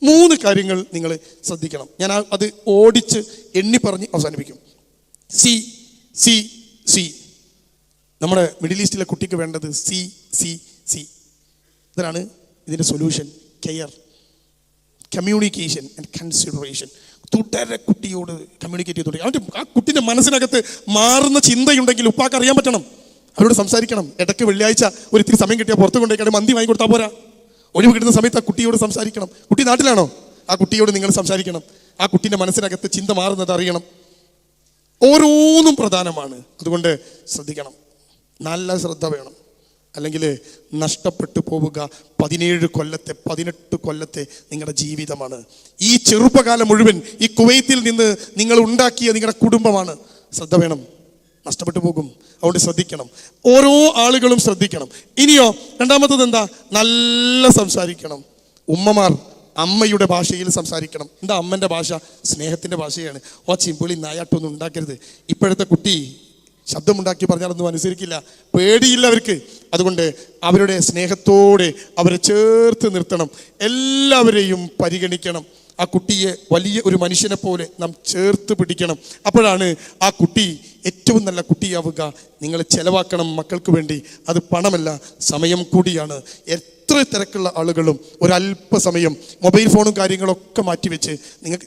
3 കാര്യങ്ങൾ നിങ്ങൾ ശ്രദ്ധിക്കണം. ഞാൻ അത് ഓടിച്ച് എണ്ണി പറഞ്ഞ് അവസാനിപ്പിക്കും. C C C. നമ്മുടെ മിഡിൽ ഈസ്റ്റിലെ കുട്ടിക്ക് വേണ്ടത് സി സി സി. ഇതാണ് ഇതിൻ്റെ solution. Care, communication and consideration. തുടരെ കുട്ടിയോട് കമ്മ്യൂണിക്കേറ്റ് ചെയ്തുകൊണ്ട് അവൻ്റെ ആ കുട്ടീൻ്റെ മനസ്സിനകത്ത് മാറുന്ന ചിന്തയുണ്ടെങ്കിൽ ഉപ്പാക്ക് അറിയാൻ പറ്റണം. അവരോട് സംസാരിക്കണം. ഇടയ്ക്ക് വെള്ളിയാഴ്ച ഒരു ഇത്തിരി സമയം കിട്ടിയാൽ പുറത്ത് കൊണ്ടുപോയി മന്തി വാങ്ങി കൊടുത്താൽ പോരാ. ഒഴിവ് കിട്ടുന്ന സമയത്ത് ആ കുട്ടിയോട് സംസാരിക്കണം. കുട്ടി നാട്ടിലാണോ? ആ കുട്ടിയോട് നിങ്ങൾ സംസാരിക്കണം. ആ കുട്ടീൻ്റെ മനസ്സിനകത്ത് ചിന്ത മാറുന്നത് അറിയണം. ഓരോന്നും പ്രധാനമാണ്. അതുകൊണ്ട് ശ്രദ്ധിക്കണം, നല്ല ശ്രദ്ധ വേണം. അല്ലെങ്കിൽ നഷ്ടപ്പെട്ടു പോവുക 17 കൊല്ലത്തെ 18 കൊല്ലത്തെ നിങ്ങളുടെ ജീവിതമാണ്. ഈ ചെറുപ്പകാലം മുഴുവൻ ഈ കുവൈത്തിൽ നിന്ന് നിങ്ങൾ ഉണ്ടാക്കിയ നിങ്ങളുടെ കുടുംബമാണ്. ശ്രദ്ധ വേണം, നഷ്ടപ്പെട്ടു പോകും. അതുകൊണ്ട് ശ്രദ്ധിക്കണം. ഓരോ ആളുകളും ശ്രദ്ധിക്കണം. ഇനിയോ രണ്ടാമത്തത് എന്താ? നല്ല സംസാരിക്കണം. ഉമ്മമാർ അമ്മയുടെ ഭാഷയിൽ സംസാരിക്കണം. എന്താ അമ്മൻ്റെ ഭാഷ? സ്നേഹത്തിൻ്റെ ഭാഷയാണ്. ചിമ്പിളി നായാട്ടൊന്നും ഉണ്ടാക്കരുത്. ഇപ്പോഴത്തെ കുട്ടി ശബ്ദമുണ്ടാക്കി പറഞ്ഞാലൊന്നും അനുസരിക്കില്ല, പേടിയില്ല അവർക്ക്. അതുകൊണ്ട് അവരുടെ സ്നേഹത്തോടെ അവരെ ചേർത്ത് നിർത്തണം. എല്ലാവരെയും പരിഗണിക്കണം. ആ കുട്ടിയെ വലിയ ഒരു മനുഷ്യനെ പോലെ നാം ചേർത്ത് പിടിക്കണം. അപ്പോഴാണ് ആ കുട്ടി ഏറ്റവും നല്ല കുട്ടിയാവുക. നിങ്ങൾ ചെലവാക്കണം മക്കൾക്ക് വേണ്ടി. അത് പണമല്ല, സമയം കൂടിയാണ്. എത്ര തിരക്കുള്ള ആളുകളും ഒരല്പസമയം മൊബൈൽ ഫോണും കാര്യങ്ങളൊക്കെ മാറ്റിവെച്ച്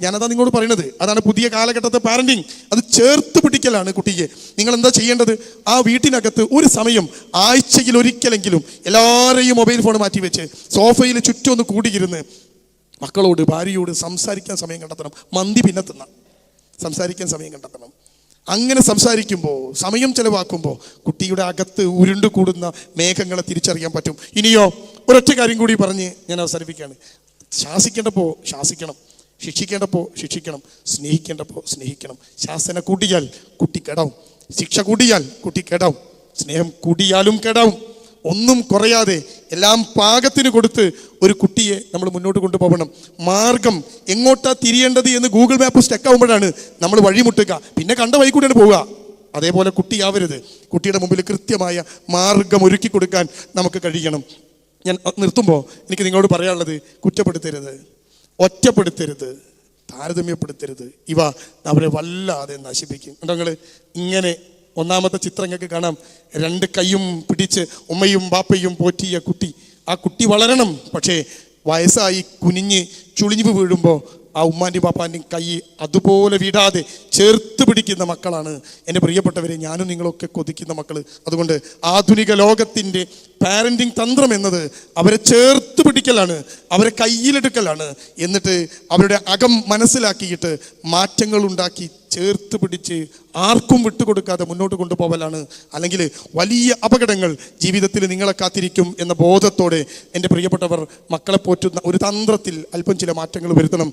ഞാനതാ നിങ്ങളോട് പറയുന്നത്. അതാണ് പുതിയ കാലഘട്ടത്തെ പാരന്റിങ്. അത് ചേർത്ത് പിടിക്കലാണ് കുട്ടിയെ. നിങ്ങൾ എന്താ ചെയ്യേണ്ടത്? ആ വീട്ടിനകത്ത് ഒരു സമയം ആഴ്ചയിൽ ഒരിക്കലെങ്കിലും എല്ലാവരെയും മൊബൈൽ ഫോൺ മാറ്റിവെച്ച് സോഫയിൽ ചുറ്റും ഒന്ന് കൂടിയിരുന്ന് മക്കളോട് ഭാര്യയോട് സംസാരിക്കാൻ സമയം കണ്ടെത്തണം. മന്തി പിന്നെ തിന്നാം, സംസാരിക്കാൻ സമയം കണ്ടെത്തണം. അങ്ങനെ സംസാരിക്കുമ്പോൾ, സമയം ചെലവാക്കുമ്പോൾ കുട്ടിയുടെ അകത്ത് ഉരുണ്ടു കൂടുന്ന മേഘങ്ങളെ തിരിച്ചറിയാൻ പറ്റും. ഇനിയോ ഒരൊറ്റ കാര്യം കൂടി പറഞ്ഞ് ഞാൻ അവസാനിപ്പിക്കുകയാണ്. ശാസിക്കേണ്ടപ്പോൾ ശാസിക്കണം, ശിക്ഷിക്കേണ്ടപ്പോൾ ശിക്ഷിക്കണം, സ്നേഹിക്കേണ്ടപ്പോൾ സ്നേഹിക്കണം. ശാസന കൂട്ടിയാൽ കുട്ടി കേടാവും, ശിക്ഷ കൂട്ടിയാൽ കുട്ടി കേടാവും, സ്നേഹം കൂടിയാലും കേടാവും. ഒന്നും കുറയാതെ എല്ലാം പാകത്തിന് കൊടുത്ത് ഒരു കുട്ടിയെ നമ്മൾ മുന്നോട്ട് കൊണ്ടുപോകണം. മാർഗം എങ്ങോട്ടാ തിരിയേണ്ടത് എന്ന് ഗൂഗിൾ മാപ്പ് സ്റ്റക്കാവുമ്പോഴാണ് നമ്മൾ വഴിമുട്ടുക. പിന്നെ കണ്ട വഴി കൂടെയാണ് പോവുക. അതേപോലെ കുട്ടിയാവരുത്. കുട്ടിയുടെ മുമ്പിൽ കൃത്യമായ മാർഗം ഒരുക്കി കൊടുക്കാൻ നമുക്ക് കഴിയണം. ഞാൻ നിർത്തുമ്പോൾ എനിക്ക് നിങ്ങളോട് പറയാനുള്ളത്, കുറ്റപ്പെടുത്തരുത്, ഒറ്റപ്പെടുത്തരുത്, താരതമ്യപ്പെടുത്തരുത്. ഇവ അവരെ വല്ലാതെ നശിപ്പിക്കും. കണ്ടോ നിങ്ങൾ? ഇങ്ങനെ ഒന്നാമത്തെ ചിത്രങ്ങൾക്ക് കാണാം. 2 കൈയും പിടിച്ച് ഉമ്മയും ബാപ്പയും പോറ്റിയ കുട്ടി. ആ കുട്ടി വളരണം. പക്ഷേ വയസ്സായി കുനിഞ്ഞ് ചുളിഞ്ഞു വീഴുമ്പോൾ ആ ഉമ്മാൻ്റെയും പാപ്പാൻ്റെയും കൈ അതുപോലെ വിടാതെ ചേർത്ത് പിടിക്കുന്ന മക്കളാണ് എൻ്റെ പ്രിയപ്പെട്ടവരെ, ഞാനും നിങ്ങളൊക്കെ കൊതിക്കുന്ന മക്കൾ. അതുകൊണ്ട് ആധുനിക ലോകത്തിൻ്റെ പാരൻറ്റിങ് തന്ത്രം എന്നത് അവരെ ചേർത്ത് പിടിക്കലാണ്, അവരെ കയ്യിലെടുക്കലാണ്. എന്നിട്ട് അവരുടെ അകം മനസ്സിലാക്കിയിട്ട് മാറ്റങ്ങൾ ഉണ്ടാക്കി ചേർത്ത് പിടിച്ച് ആർക്കും വിട്ടുകൊടുക്കാതെ മുന്നോട്ട് കൊണ്ടുപോകലാണ്. അല്ലെങ്കിൽ വലിയ അപകടങ്ങൾ ജീവിതത്തിൽ നിങ്ങളെ കാത്തിരിക്കും എന്ന ബോധത്തോടെ എൻ്റെ പ്രിയപ്പെട്ടവർ മക്കളെ പോറ്റുന്ന ഒരു തന്ത്രത്തിൽ അല്പം ചില മാറ്റങ്ങൾ വരുത്തണം.